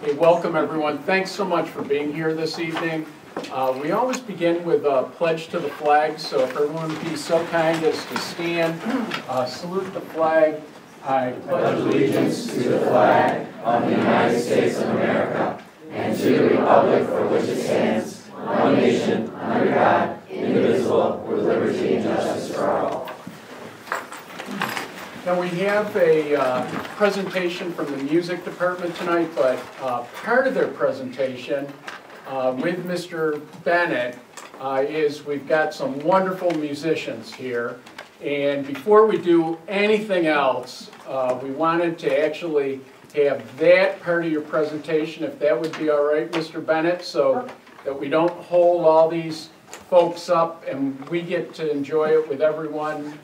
Hey, welcome everyone. Thanks so much for being here this evening. We always begin with a pledge to the flag, so if everyone would be so kind as to stand, salute the flag. I pledge allegiance to the flag of the United States of America and to the republic for which it stands, one nation, under God, indivisible, with liberty and justice for all. Now we have a presentation from the music department tonight, but part of their presentation with Mr. Bennett is we've got some wonderful musicians here. And before we do anything else, we wanted to actually have that part of your presentation, if that would be all right, Mr. Bennett, so that we don't hold all these folks up and we get to enjoy it with everyone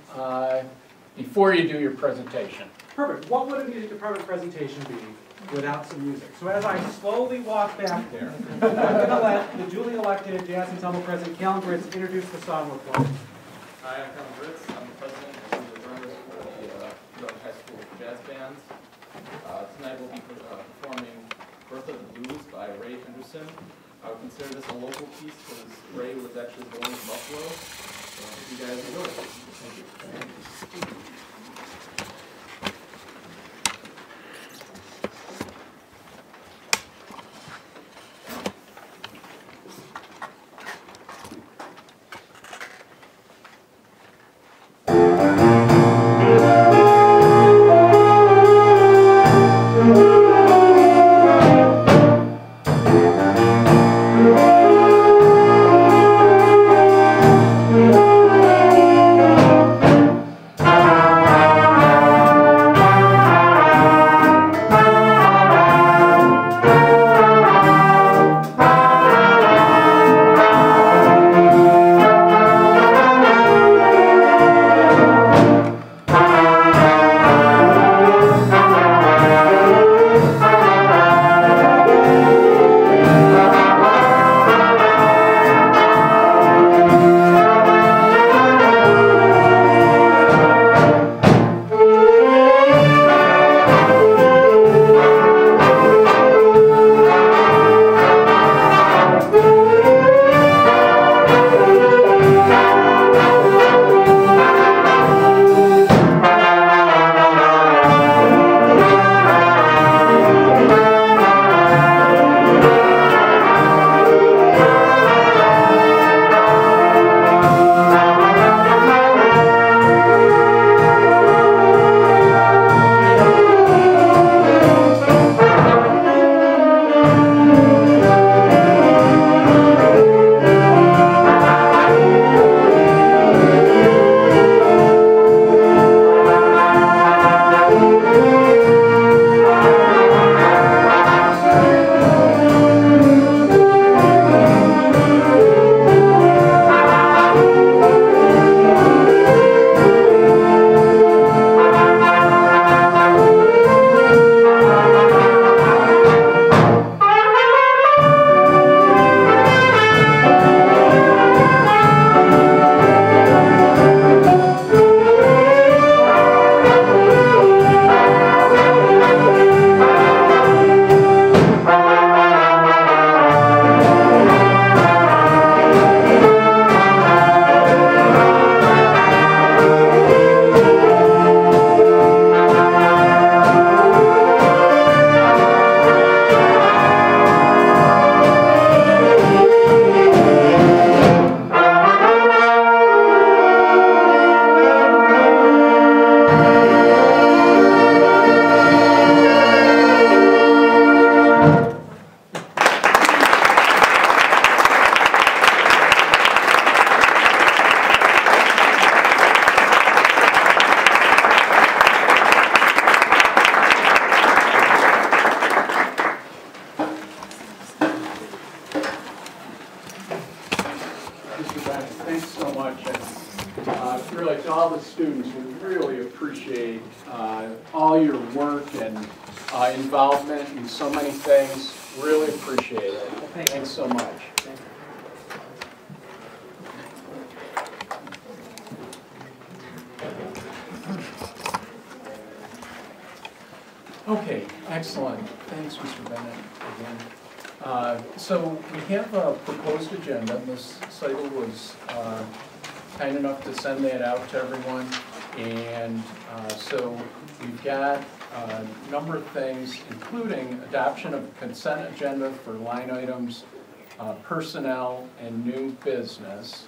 before you do your presentation. Perfect. What would a music department presentation be without some music? So as I slowly walk back there, I'm going to let the duly elected jazz ensemble president, Callan Britz, introduce the song we're playing. Hi, I'm Callan Britz. I'm the president of the drummers for the High School Jazz Bands. Tonight we'll be performing Birth of the Blues by Ray Henderson. I would consider this a local piece because Ray was actually born in Buffalo. So I hope you guys enjoy it. Thank you. Thanks so much. And really, to all the students, we really appreciate all your work and involvement in so many things. Really appreciate it. Thanks so much. Okay, excellent. Thanks, Mr. Bennett, again. So we have a proposed agenda. Ms. Seidel was kind enough to send that out to everyone. And so we've got a number of things, including adoption of consent agenda for line items, personnel, and new business.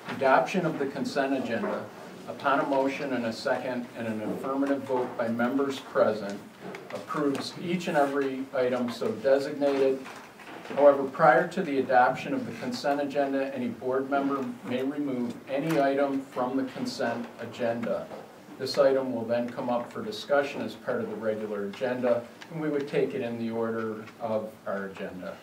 Adoption of the consent agenda. Upon a motion and a second and an affirmative vote by members present, approves each and every item so designated. However, prior to the adoption of the consent agenda, any board member may remove any item from the consent agenda. This item will then come up for discussion as part of the regular agenda, and we would take it in the order of our agenda.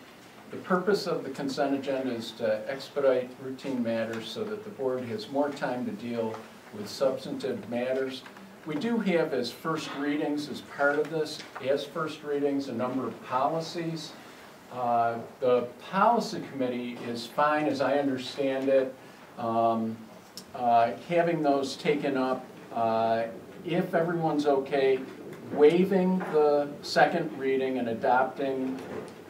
The purpose of the consent agenda is to expedite routine matters so that the board has more time to deal with substantive matters. We do have as first readings, as part of this, as first readings, a number of policies. The policy committee is fine, as I understand it, having those taken up, if everyone's okay, waiving the second reading and adopting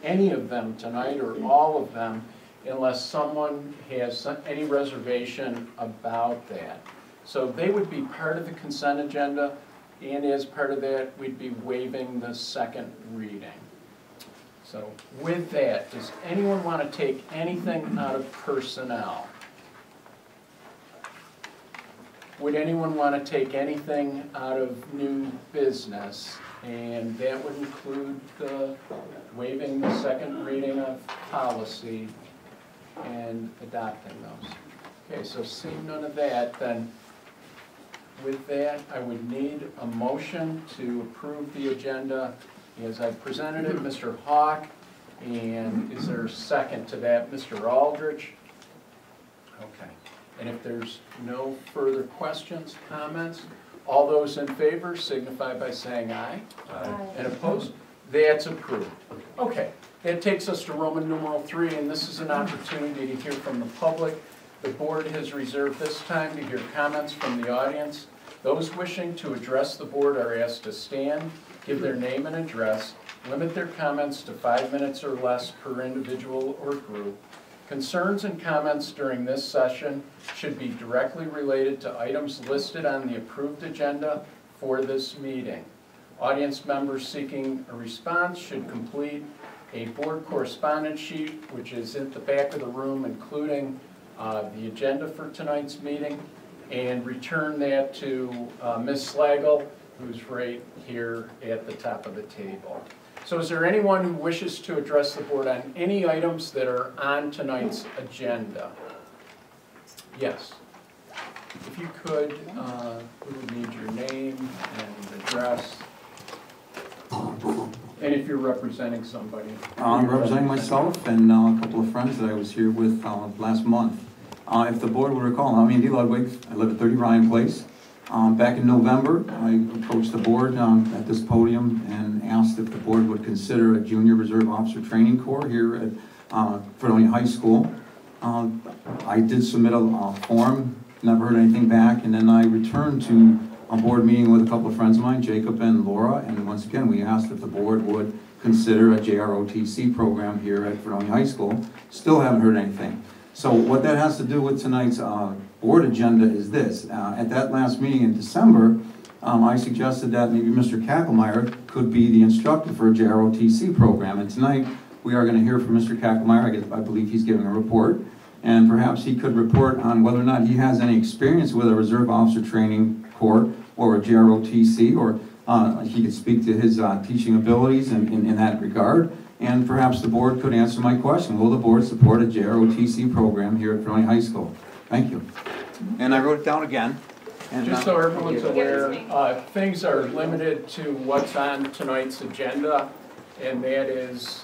any of them tonight or all of them, unless someone has any reservation about that. So they would be part of the consent agenda, and as part of that, we'd be waiving the second reading. So with that, does anyone want to take anything out of personnel? Would anyone want to take anything out of new business? And that would include the waiving the second reading of policy and adopting those. Okay, so seeing none of that, then with that, I would need a motion to approve the agenda as I presented it. Mr. Hawk, and is there a second to that? Mr. Aldrich? Okay. And if there's no further questions, comments, all those in favor signify by saying aye. Aye. And opposed? That's approved. Okay, that takes us to Roman numeral 3, and this is an opportunity to hear from the public. The board has reserved this time to hear comments from the audience. Those wishing to address the board are asked to stand, give their name and address, limit their comments to 5 minutes or less per individual or group. Concerns and comments during this session should be directly related to items listed on the approved agenda for this meeting. Audience members seeking a response should complete a board correspondence sheet, which is at the back of the room, including the agenda for tonight's meeting, and return that to Ms. Slagle, who's right here at the top of the table. So is there anyone who wishes to address the board on any items that are on tonight's agenda? Yes. If you could, we would need your name and address. And if you're representing somebody. I'm representing myself and a couple of friends that I was here with last month. If the board will recall, I'm Andy Ludwig. I live at 30 Ryan Place. Back in November, I approached the board at this podium and asked if the board would consider a junior reserve officer training corps here at Fredonia High School. I did submit a form, never heard anything back, and then I returned to a board meeting with a couple of friends of mine, Jacob and Laura, and once again we asked if the board would consider a JROTC program here at Fredonia High School. Still haven't heard anything. So what that has to do with tonight's board agenda is this. At that last meeting in December, I suggested that maybe Mr. Kacklemeyer could be the instructor for a JROTC program. And tonight we are going to hear from Mr. Kacklemeyer. I believe he's giving a report. And perhaps he could report on whether or not he has any experience with a Reserve Officer Training Corps or a JROTC, or he could speak to his teaching abilities in that regard. And perhaps the board could answer my question. Will the board support a JROTC program here at Fredonia High School? Thank you. And I wrote it down again. And, just so everyone's aware, things are limited to what's on tonight's agenda, and that is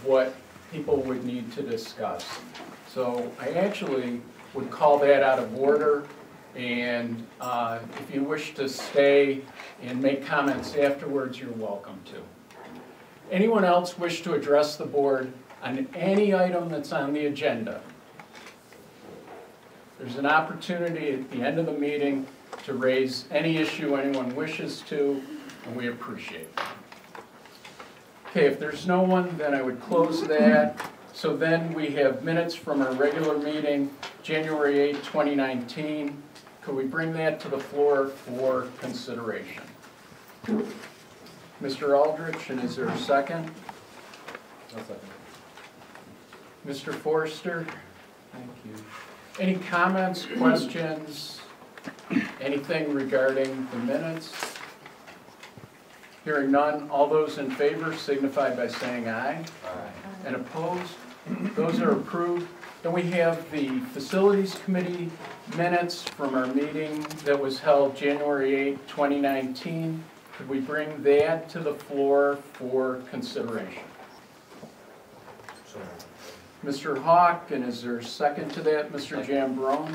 what people would need to discuss. So I actually would call that out of order, and if you wish to stay and make comments afterwards, you're welcome to. Anyone else wish to address the board on any item that's on the agenda? There's an opportunity at the end of the meeting to raise any issue anyone wishes to. and we appreciate it. Okay, if there's no one, then I would close that. So then we have minutes from our regular meeting, January 8, 2019. Could we bring that to the floor for consideration? Mr. Aldrich, and is there a second? I'll second. Mr. Forster? Thank you. Any comments, questions, anything regarding the minutes? Hearing none, all those in favor signify by saying aye. Aye. And opposed? Those are approved. Then we have the Facilities Committee minutes from our meeting that was held January 8, 2019. Could we bring that to the floor for consideration? Mr. Hawk, and is there a second to that? Mr. Jambrone?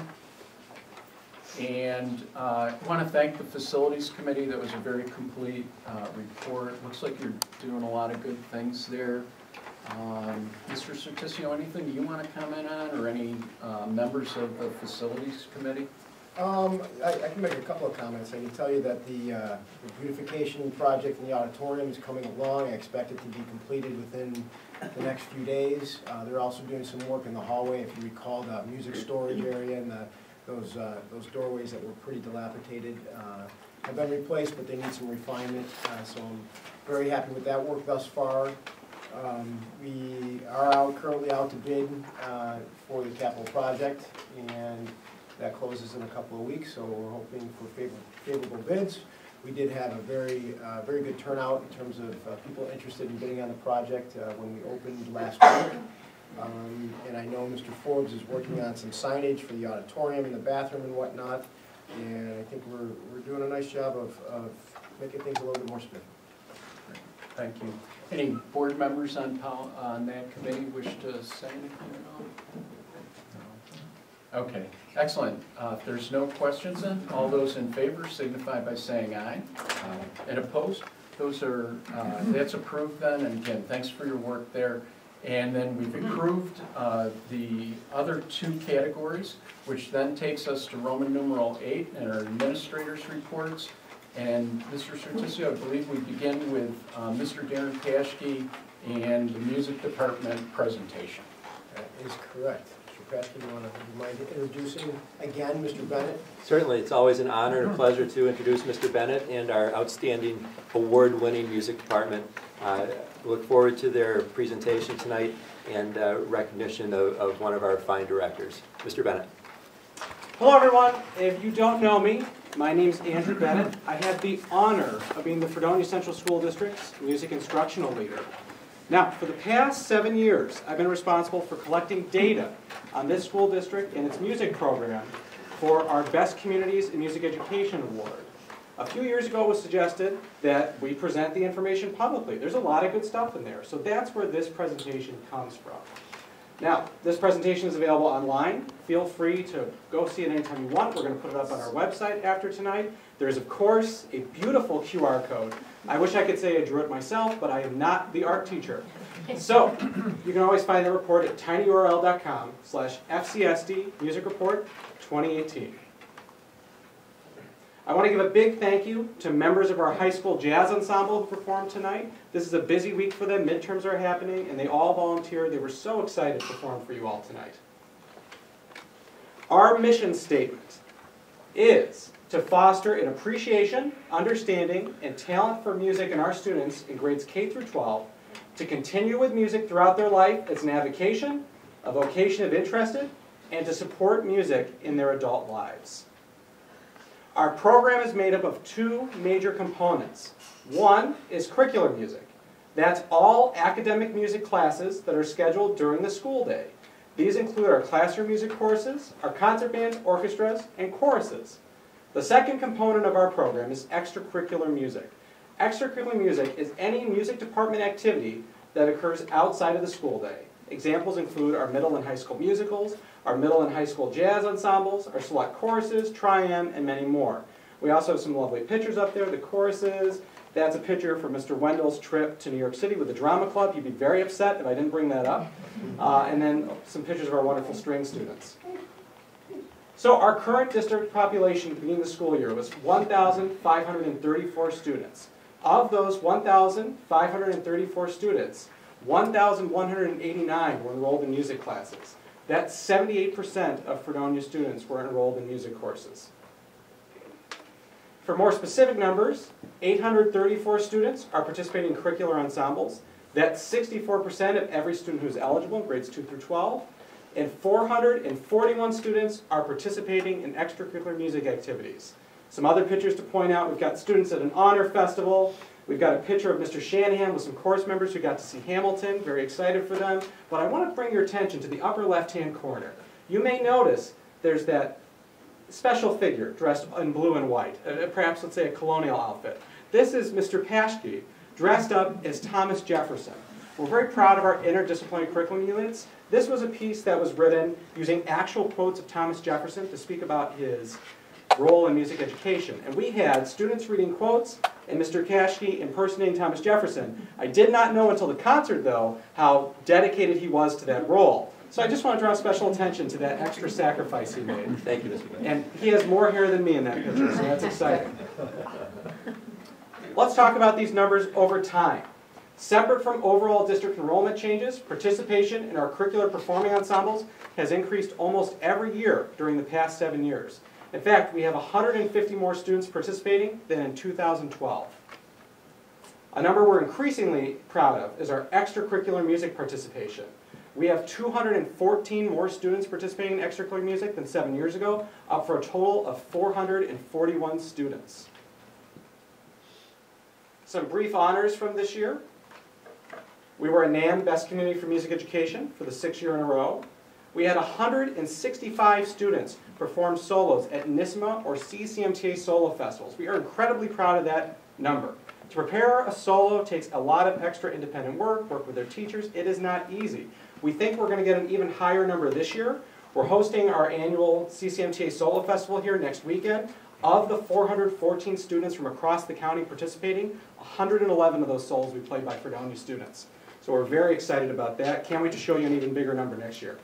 And I want to thank the Facilities Committee. That was a very complete report. Looks like you're doing a lot of good things there. Mr. Certisio, anything you want to comment on, or any members of the Facilities Committee? I can make a couple of comments. I can tell you that the beautification project in the auditorium is coming along. I expect it to be completed within the next few days. They're also doing some work in the hallway. If you recall, the music storage area and those doorways that were pretty dilapidated have been replaced, but they need some refinement. So I'm very happy with that work thus far. We are currently out to bid for the capital project, and that closes in a couple of weeks, so we're hoping for favorable bids. We did have a very good turnout in terms of people interested in bidding on the project when we opened last week. And I know Mr. Forbes is working on some signage for the auditorium and the bathroom and whatnot, and I think we're doing a nice job of making things a little bit more spiffy. Thank you. Any board members on that committee wish to say anything at all? No. Okay, excellent. If there's no questions then, all those in favor signify by saying aye. And opposed? Those are, that's approved then, and again, thanks for your work there. And then we've approved the other two categories, which then takes us to Roman numeral 8 and our administrators' reports. And Mr. Certisio, I believe we begin with Mr. Darren Paschke and the music department presentation. That is correct. Mr. Paschke, do you want to mind introducing again Mr. Bennett? Certainly, it's always an honor and a pleasure to introduce Mr. Bennett and our outstanding award-winning music department. Look forward to their presentation tonight and recognition of one of our fine directors. Mr. Bennett. Hello everyone. If you don't know me, my name is Andrew Bennett. I have the honor of being the Fredonia Central School District's music instructional leader. Now, for the past 7 years, I've been responsible for collecting data on this school district and its music program for our Best Communities in Music Education Award. A few years ago it was suggested that we present the information publicly. There's a lot of good stuff in there, so that's where this presentation comes from. Now, this presentation is available online. Feel free to go see it anytime you want. We're going to put it up on our website after tonight. There's, of course, a beautiful QR code. I wish I could say I drew it myself, but I am not the art teacher. So, you can always find the report at tinyurl.com/FCSD Music Report 2018. I want to give a big thank you to members of our high school jazz ensemble who performed tonight. This is a busy week for them. Midterms are happening, and they all volunteered. They were so excited to perform for you all tonight. Our mission statement is to foster an appreciation, understanding, and talent for music in our students in grades K through 12, to continue with music throughout their life as an avocation, a vocation of interest, and to support music in their adult lives. Our program is made up of two major components. One is curricular music. That's all academic music classes that are scheduled during the school day. These include our classroom music courses, our concert bands, orchestras, and choruses. The second component of our program is extracurricular music. Extracurricular music is any music department activity that occurs outside of the school day. Examples include our middle and high school musicals, our middle and high school jazz ensembles, our select choruses, tri-am, and many more. We also have some lovely pictures up there, the choruses. That's a picture from Mr. Wendell's trip to New York City with the drama club. You'd be very upset if I didn't bring that up. And then some pictures of our wonderful string students. So our current district population beginning the school year was 1,534 students. Of those 1,534 students, 1,189 were enrolled in music classes. That's 78% of Fredonia students were enrolled in music courses. For more specific numbers, 834 students are participating in curricular ensembles. That's 64% of every student who's eligible in grades 2 through 12. And 441 students are participating in extracurricular music activities. Some other pictures to point out: we've got students at an honor festival. We've got a picture of Mr. Shanahan with some course members who got to see Hamilton. Very excited for them. But I want to bring your attention to the upper left-hand corner. You may notice there's that special figure dressed in blue and white, perhaps let's say a colonial outfit. This is Mr. Paschke, dressed up as Thomas Jefferson. We're very proud of our interdisciplinary curriculum units. This was a piece that was written using actual quotes of Thomas Jefferson to speak about his role in music education. And we had students reading quotes and Mr. Paschke impersonating Thomas Jefferson. I did not know until the concert, though, how dedicated he was to that role. So I just want to draw special attention to that extra sacrifice he made. Thank you, Mr. Bennett. And he has more hair than me in that picture, so that's exciting. Let's talk about these numbers over time. Separate from overall district enrollment changes, participation in our curricular performing ensembles has increased almost every year during the past 7 years. In fact, we have 150 more students participating than in 2012. A number we're increasingly proud of is our extracurricular music participation. We have 214 more students participating in extracurricular music than 7 years ago, up for a total of 441 students. Some brief honors from this year. We were a NAM Best Community for Music Education for the 6th year in a row. We had 165 students perform solos at NISMA or CCMTA solo festivals. We are incredibly proud of that number. To prepare a solo takes a lot of extra independent work with their teachers. It is not easy. We think we're going to get an even higher number this year. We're hosting our annual CCMTA Solo Festival here next weekend. Of the 414 students from across the county participating, 111 of those solos will be played by Fredonia students. So we're very excited about that. Can't wait to show you an even bigger number next year.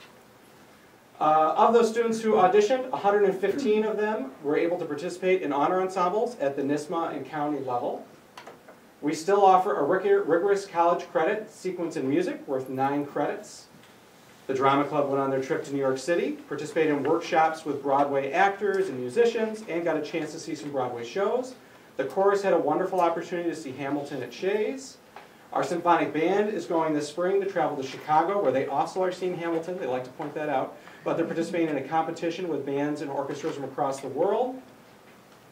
Of those students who auditioned, 115 of them were able to participate in honor ensembles at the NISMA and county level. We still offer a rigorous college credit sequence in music worth 9 credits. The Drama Club went on their trip to New York City, participated in workshops with Broadway actors and musicians, and got a chance to see some Broadway shows. The chorus had a wonderful opportunity to see Hamilton at Shays. Our symphonic band is going this spring to travel to Chicago, where they also are seeing Hamilton. They like to point that out. But they're participating in a competition with bands and orchestras from across the world.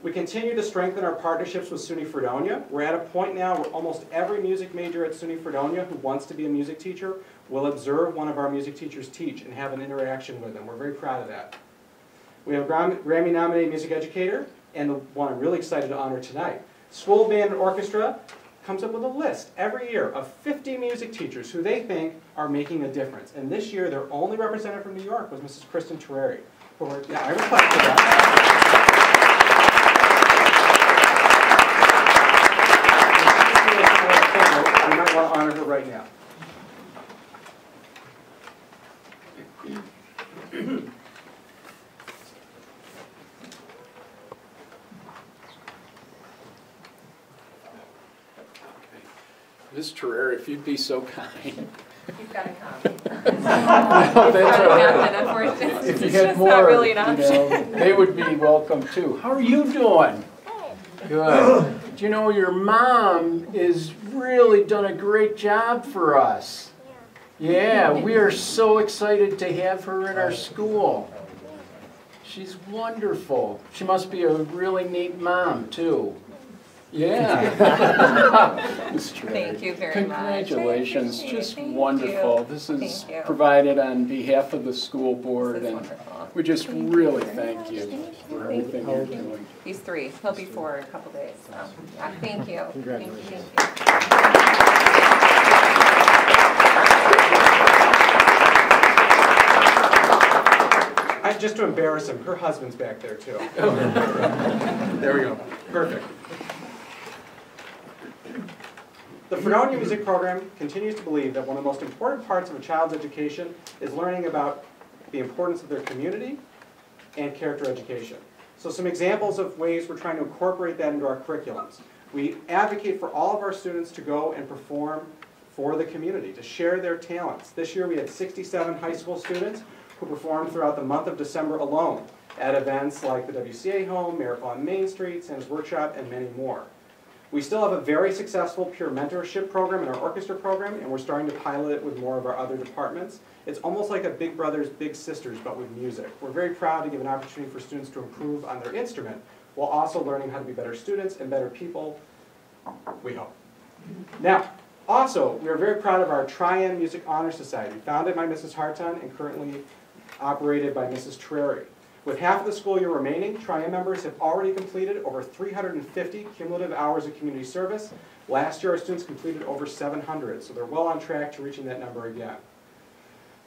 We continue to strengthen our partnerships with SUNY Fredonia. We're at a point now where almost every music major at SUNY Fredonia who wants to be a music teacher will observe one of our music teachers teach and have an interaction with them. We're very proud of that. We have a Grammy-nominated music educator, and the one I'm really excited to honor tonight. School Band and Orchestra comes up with a list every year of 50 music teachers who they think are making a difference. And this year, their only representative from New York was Mrs. Kristen Terreri. Yeah, I reflect for that. We might want to honor her right now. Ms. Terreri, if you'd be so kind. You've got to come. No, that's all right. Unfortunately, If you it's had just more, not really an option. they would be welcome too. How are you doing? Good. Do you know your mom has really done a great job for us? Yeah, we are so excited to have her in our school. She's wonderful. She must be a really neat mom too. Yeah. Thank you very Congratulations. much. Just Thank wonderful. you. This is Thank you. provided on behalf of the school board, This is and wonderful. we just Thank you really very thank much. you Thank for you. everything you're doing. He's 3. He'll be 4 in a couple days. So, thank you. Congratulations. Thank you. Just to embarrass him, her husband's back there too. There we go. Perfect. The Fredonia Music Program continues to believe that one of the most important parts of a child's education is learning about the importance of their community and character education. So some examples of ways we're trying to incorporate that into our curriculums. We advocate for all of our students to go and perform for the community, to share their talents. This year we had 67 high school students who performed throughout the month of December alone at events like the WCA Home, Miracle on Main Street, Santa's Workshop, and many more. We still have a very successful peer mentorship program in our orchestra program, and we're starting to pilot it with more of our other departments. It's almost like a Big Brothers, Big Sisters, but with music. We're very proud to give an opportunity for students to improve on their instrument while also learning how to be better students and better people, we hope. Now, also, we are very proud of our Trian Music Honor Society, founded by Mrs. Harton and currently operated by Mrs. Terreri. With half of the school year remaining, Trian members have already completed over 350 cumulative hours of community service. Last year, our students completed over 700, so they're well on track to reaching that number again.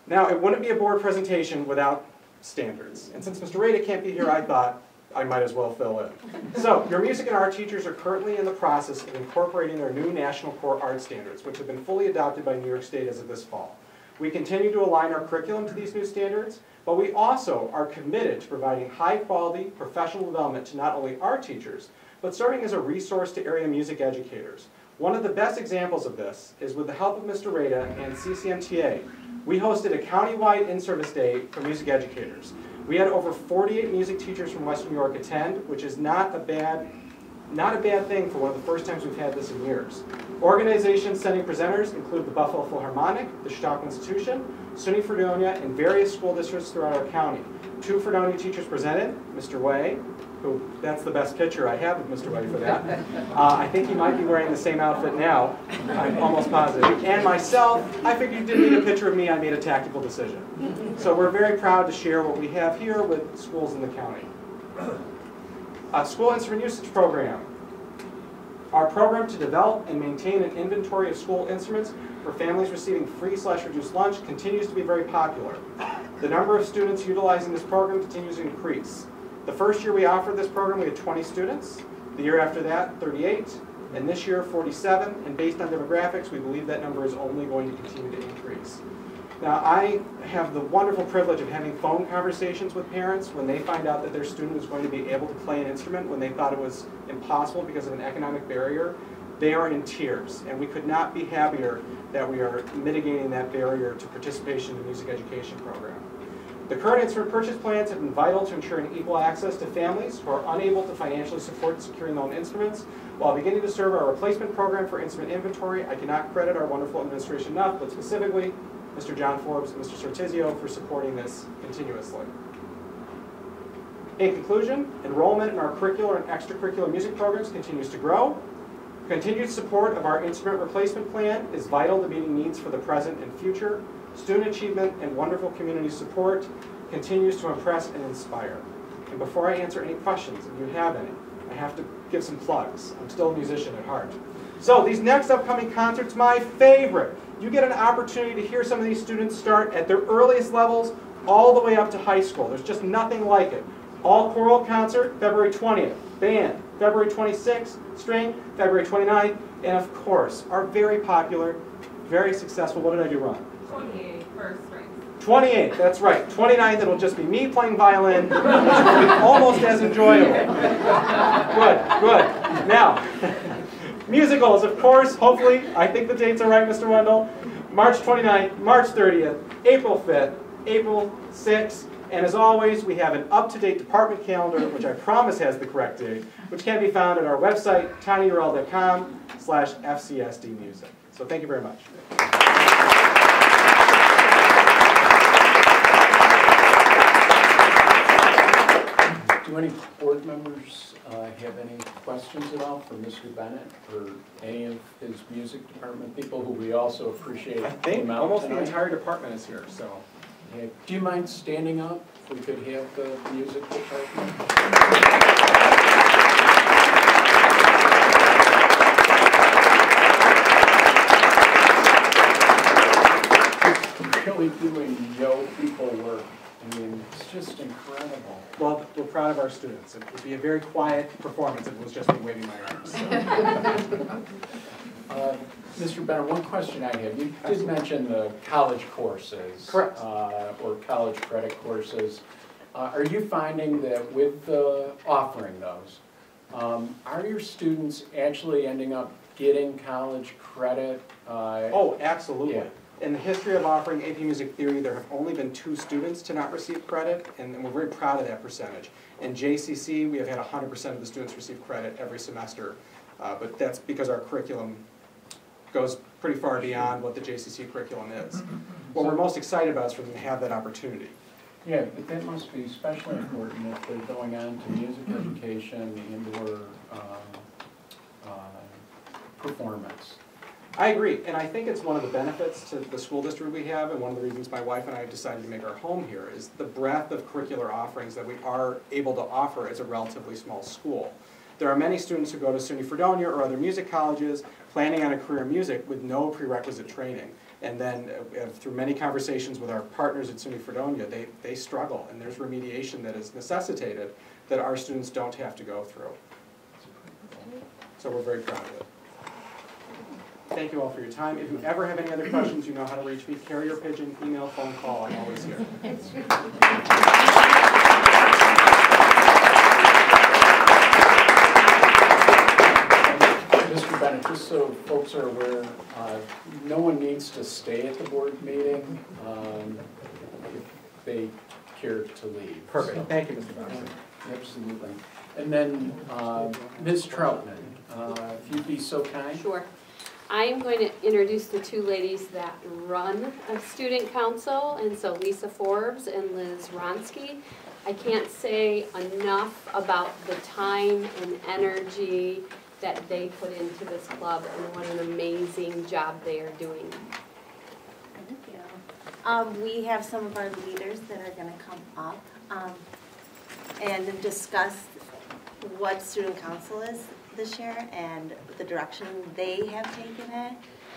Now, it wouldn't be a board presentation without standards. And since Mr. Rada can't be here, I thought I might as well fill in. So, your music and art teachers are currently in the process of incorporating their new National Core Art Standards, which have been fully adopted by New York State as of this fall. We continue to align our curriculum to these new standards, but we also are committed to providing high-quality professional development to not only our teachers, but serving as a resource to area music educators. One of the best examples of this is with the help of Mr. Rada and CCMTA. We hosted a countywide in-service day for music educators. We had over 48 music teachers from Western New York attend, which is not a bad thing for one of the first times we've had this in years. Organizations sending presenters include the Buffalo Philharmonic, the Chautauqua Institution, SUNY Fredonia, and various school districts throughout our county. 2 Fredonia teachers presented, Mr. Way, who, that's the best picture I have of Mr. Way for that. I think he might be wearing the same outfit now, I'm almost positive. And myself, I figured you didn't need a picture of me, I made a tactical decision. So we're very proud to share what we have here with schools in the county. School Instrument Usage Program. Our program to develop and maintain an inventory of school instruments for families receiving free/reduced lunch continues to be very popular. The number of students utilizing this program continues to increase. The first year we offered this program, we had 20 students. The year after that, 38. And this year, 47. And based on demographics, we believe that number is only going to continue to increase. Now, I have the wonderful privilege of having phone conversations with parents when they find out that their student is going to be able to play an instrument when they thought it was impossible because of an economic barrier. They are in tears, and we could not be happier that we are mitigating that barrier to participation in the music education program. The current instrument purchase plans have been vital to ensuring equal access to families who are unable to financially support securing their own instruments. While beginning to serve our replacement program for instrument inventory, I cannot credit our wonderful administration enough, but specifically Mr. John Forbes and Mr. Sortizio for supporting this continuously. In conclusion, enrollment in our curricular and extracurricular music programs continues to grow. Continued support of our instrument replacement plan is vital to meeting needs for the present and future. Student achievement and wonderful community support continues to impress and inspire. And before I answer any questions, if you have any, I have to give some plugs. I'm still a musician at heart. So these next upcoming concerts, my favorite. You get an opportunity to hear some of these students start at their earliest levels all the way up to high school. There's just nothing like it. All choral concert, February 20th. Band, February 26th. String, February 29th. And of course, our very popular, very successful, what did I do wrong? 28 first string. 28, that's right. 29th, it'll just be me playing violin, which will be almost as enjoyable. Good. Now, musicals, of course, hopefully, I think the dates are right, Mr. Wendell. March 29th, March 30th, April 5th, April 6th, and as always, we have an up-to-date department calendar, which I promise has the correct date, which can be found at our website, tinyurl.com/FCSD music. So thank you very much. Do any board members have any questions at all for Mr. Bennett or any of his music department people who we also appreciate? I think almost the entire department is here, so. Yeah. Do you mind standing up if we could have the music department? It's really doing yo people work. I mean, it's just incredible. Well, we're proud of our students. It would be a very quiet performance if it was just me waving my arms. So. Mr. Bennett, one question I have. You did mention the college courses. Correct. Or college credit courses. Are you finding that with offering those, Are your students actually ending up getting college credit? Oh, absolutely. Yeah. In the history of offering AP Music Theory, there have only been 2 students to not receive credit, and we're very proud of that percentage. In JCC, we have had 100% of the students receive credit every semester, but that's because our curriculum goes pretty far beyond what the JCC curriculum is. What we're most excited about is for them to have that opportunity. Yeah, but that must be especially important if they're going on to music education and/or performance. I agree, and I think it's one of the benefits to the school district we have, and one of the reasons my wife and I have decided to make our home here, is the breadth of curricular offerings that we are able to offer as a relatively small school. There are many students who go to SUNY Fredonia or other music colleges planning on a career in music with no prerequisite training. And then through many conversations with our partners at SUNY Fredonia, they struggle, and there's remediation that is necessitated that our students don't have to go through. So we're very proud of it. Thank you all for your time. If you ever have any other questions, you know how to reach me. Carrier pigeon, email, phone call, I'm always here. Mr. Bennett, just so folks are aware, no one needs to stay at the board meeting if they care to leave. Perfect. So, thank you, Mr. Bennett. absolutely. And then Ms. Troutman, if you'd be so kind. Sure. I'm going to introduce the 2 ladies that run a student council, and so Lisa Forbes and Liz Ronsky. I can't say enough about the time and energy that they put into this club and what an amazing job they are doing. Thank you. We have some of our leaders that are going to come up and discuss what student council is this year and the direction they have taken it.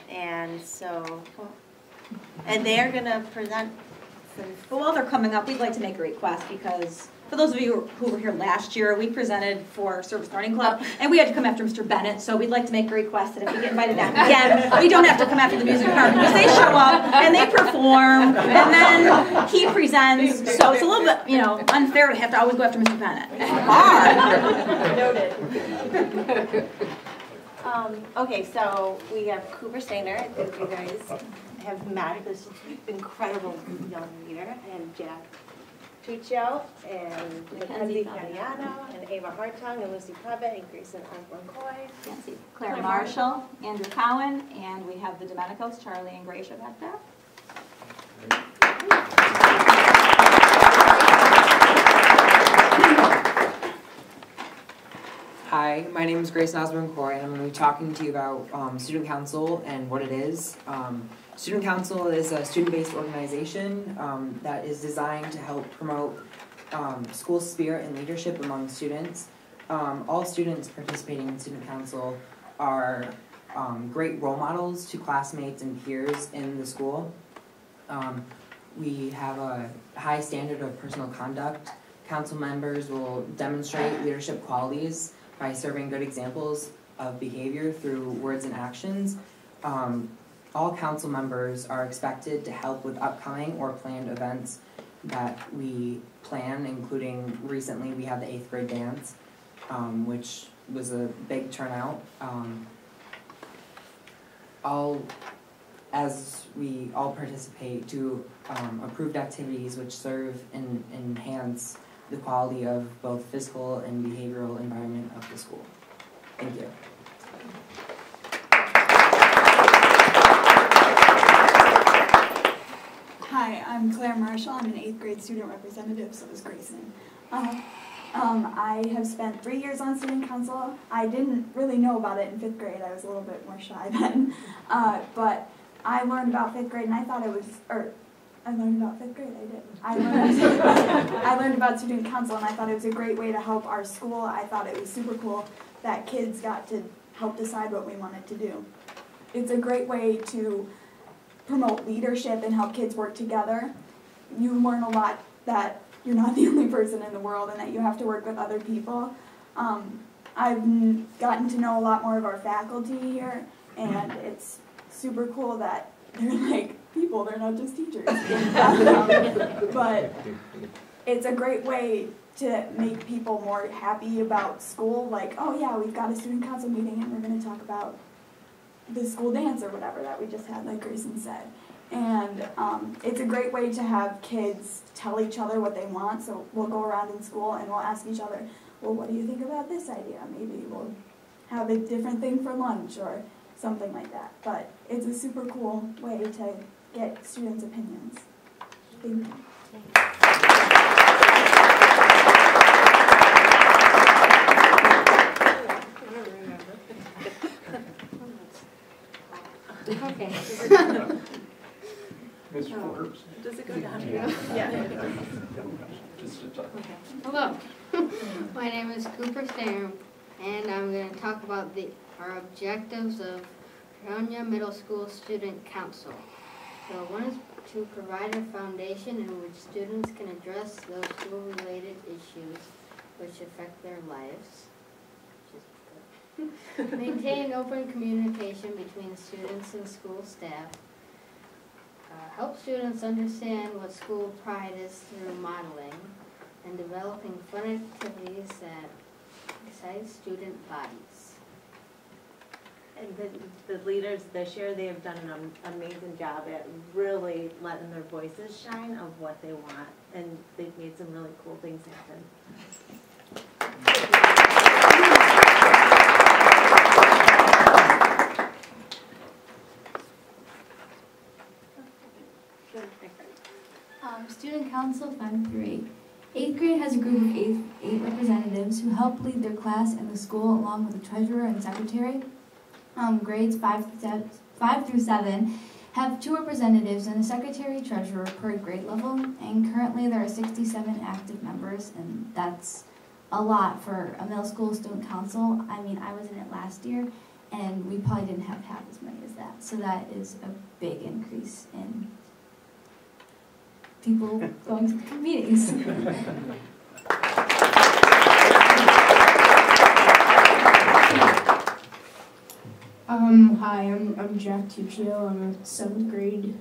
And so, and they are going to present some. But while they're coming up, we'd like to make a request because for those of you who were here last year, we presented for Service Learning Club, and we had to come after Mr. Bennett, so we'd like to make a request that if we get invited back again, we don't have to come after the music department, because they show up, and they perform, and then he presents, so it's a little bit, you know, unfair to have to always go after Mr. Bennett. Noted. Okay, so we have Cooper Stainer, I think you guys have met, this incredible young leader, and Jack Tuccio, and Mackenzie Caniano, and Ava Hartung, and Lucy Previtt, and Grayson Osborne-Coy. Nancy Claire Marshall, Andrew Cowan, and we have the Domenicos, Charlie and Gracia back there. Hi, my name is Grayson Osborne-Coy, and I'm going to be talking to you about Student Council and what it is. Student Council is a student-based organization that is designed to help promote school spirit and leadership among students. All students participating in Student Council are great role models to classmates and peers in the school. We have a high standard of personal conduct. Council members will demonstrate leadership qualities by serving good examples of behavior through words and actions. All council members are expected to help with upcoming or planned events that we plan, including recently we had the 8th grade dance, which was a big turnout. As we all participate to approved activities which serve and enhance the quality of both physical and behavioral environment of the school. Thank you. Hi, I'm Claire Marshall. I'm an 8th grade student representative, so is Grayson. I have spent 3 years on student council. I didn't really know about it in 5th grade. I was a little bit more shy then. But I learned about 5th grade and I thought it was, I learned about 5th grade, I did. I learned about student council and I thought it was a great way to help our school. I thought it was super cool that kids got to help decide what we wanted to do. It's a great way to promote leadership and help kids work together. You learn a lot that you're not the only person in the world and that you have to work with other people. I've gotten to know a lot more of our faculty here, and it's super cool that they're like people, they're not just teachers. But it's a great way to make people more happy about school, like, oh yeah, we've got a student council meeting and we're going to talk about the school dance or whatever that we just had, like Grayson said. And it's a great way to have kids tell each other what they want. So we'll go around in school and we'll ask each other, well, what do you think about this idea? Maybe we'll have a different thing for lunch or something like that. But it's a super cool way to get students' opinions. Thank you. Okay. Ms. Forbes? Does it go down here? Yeah. Hello, my name is Cooper Starum, and I'm going to talk about our objectives of Fredonia Middle School Student Council. So one is to provide a foundation in which students can address those school-related issues which affect their lives. Maintain open communication between students and school staff. Help students understand what school pride is through modeling and developing fun activities that excite student bodies. And the leaders this year, they have done an amazing job at really letting their voices shine of what they want, and they've made some really cool things happen. Student Council 5 through 8. 8th grade has a group of eight representatives who help lead their class and the school along with the treasurer and secretary. Grades 5 through 7 have 2 representatives and a secretary treasurer per grade level, and currently there are 67 active members, and that's a lot for a middle school student council. I mean, I was in it last year, and we probably didn't have half as many as that, so that is a big increase in people going to the meetings. Hi, I'm Jack Tuccio. I'm a 7th grade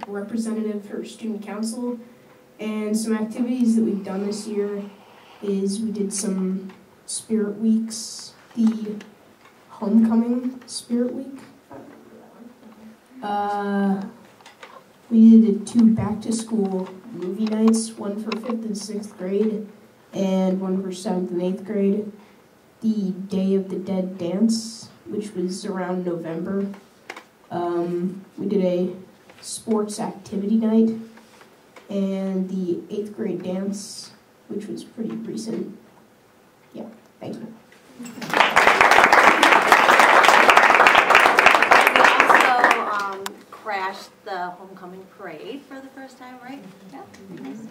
representative for student council, and some activities that we've done this year is we did some spirit weeks, the homecoming spirit week. We did 2 back-to-school movie nights, one for 5th and 6th grade, and one for 7th and 8th grade. The Day of the Dead dance, which was around November. We did a sports activity night, and the 8th grade dance, which was pretty recent. Yeah, thank you. Crashed the homecoming parade for the first time, right? Yeah. Nice.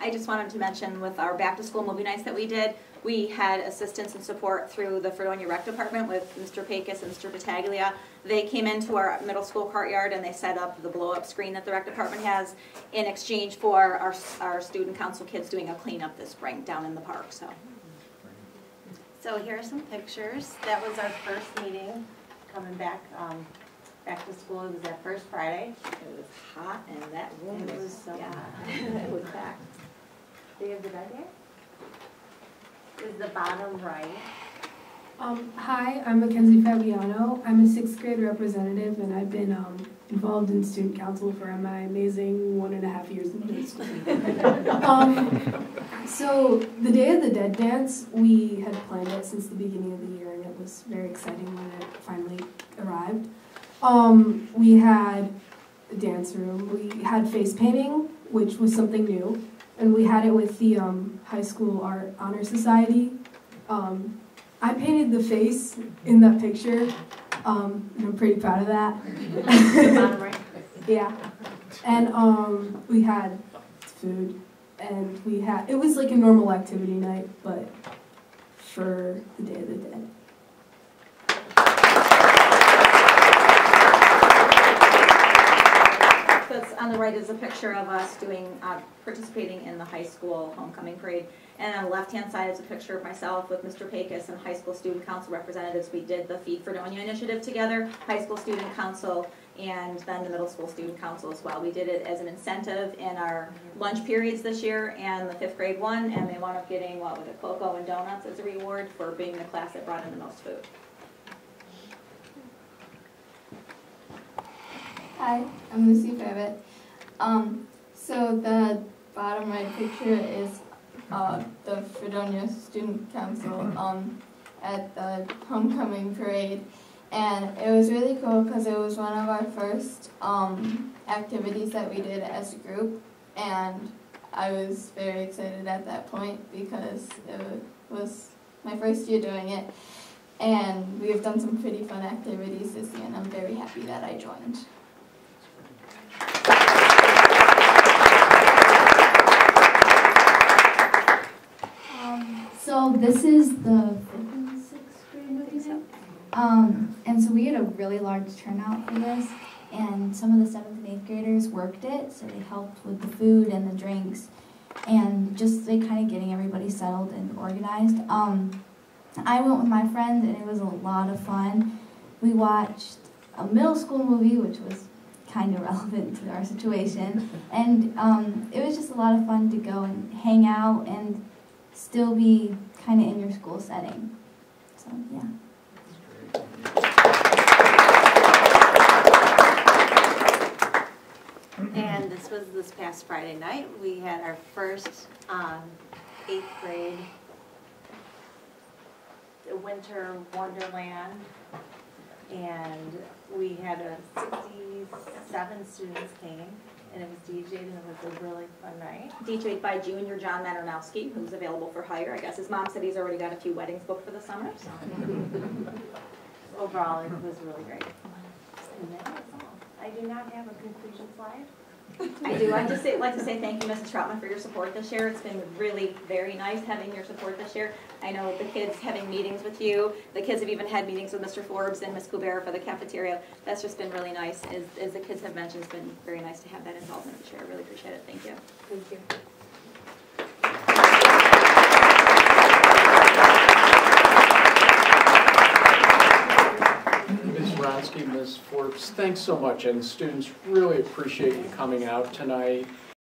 I just wanted to mention with our back to school movie nights that we did, we had assistance and support through the Fredonia Rec Department with Mr. Pecos and Mr. Battaglia. They came into our middle school courtyard and they set up the blow up screen that the Rec Department has in exchange for our student council kids doing a cleanup this spring down in the park. So here are some pictures. That was our first meeting coming back. Back to school. It was our first Friday. It was hot and that room was so it was packed. Do you have the bed here? Is the bottom right? Hi, I'm Mackenzie Fabiano. I'm a 6th grade representative, and I've been involved in student council for my amazing 1.5 years in middle school. So the Day of the Dead dance, we had planned it since the beginning of the year, and it was very exciting when it finally arrived. We had a dance room, we had face painting, which was something new, and we had it with the High School Art Honor Society. I painted the face in that picture, and I'm pretty proud of that. Yeah. And we had food, and it was like a normal activity night, but for the Day of the Dead. So it's on the right right is a picture of us participating in the high school homecoming parade. And on the left-hand side is a picture of myself with Mr. Pecos and high school student council representatives. We did the Feed Fredonia initiative together, high school student council, and then the middle school student council as well. We did it as an incentive in our lunch periods this year, and the 5th grade won, and they wound up getting, what was it, cocoa and donuts as a reward for being the class that brought in the most food. Hi, I'm Lucy Babbitt. So the bottom right picture is the Fredonia Student Council at the homecoming parade, and it was really cool because it was one of our first activities that we did as a group, and I was very excited at that point because it was my first year doing it, and we have done some pretty fun activities this year, and I'm very happy that I joined. So this is the 5th and 6th grade movie. And so we had a really large turnout for this, and some of the 7th and 8th graders worked it, so they helped with the food and the drinks, and just like kind of getting everybody settled and organized. I went with my friends, and it was a lot of fun. We watched a middle school movie, which was kind of relevant to our situation, and it was just a lot of fun to go and hang out and still be kind of in your school setting. So, yeah. And this was this past Friday night. We had our first 8th grade Winter Wonderland, and we had 67 students came, and it was DJ'd, and it was a really fun night. DJ'd by Junior John Maternowski, who's available for hire. I guess his mom said he's already got a few weddings booked for the summer. So. Overall, it was really great. And that's all. I do not have a conclusion slide. I do. I'd just like to say thank you, Mrs. Troutman, for your support this year. It's been really very nice having your support this year. I know the kids having meetings with you. The kids have even had meetings with Mr. Forbes and Ms. Kubera for the cafeteria. That's just been really nice. As the kids have mentioned, it's been very nice to have that involvement this year. I really appreciate it. Thank you. Thank you. Ms. Ronsky, Ms. Forbes, thanks so much, and students really appreciate you coming out tonight.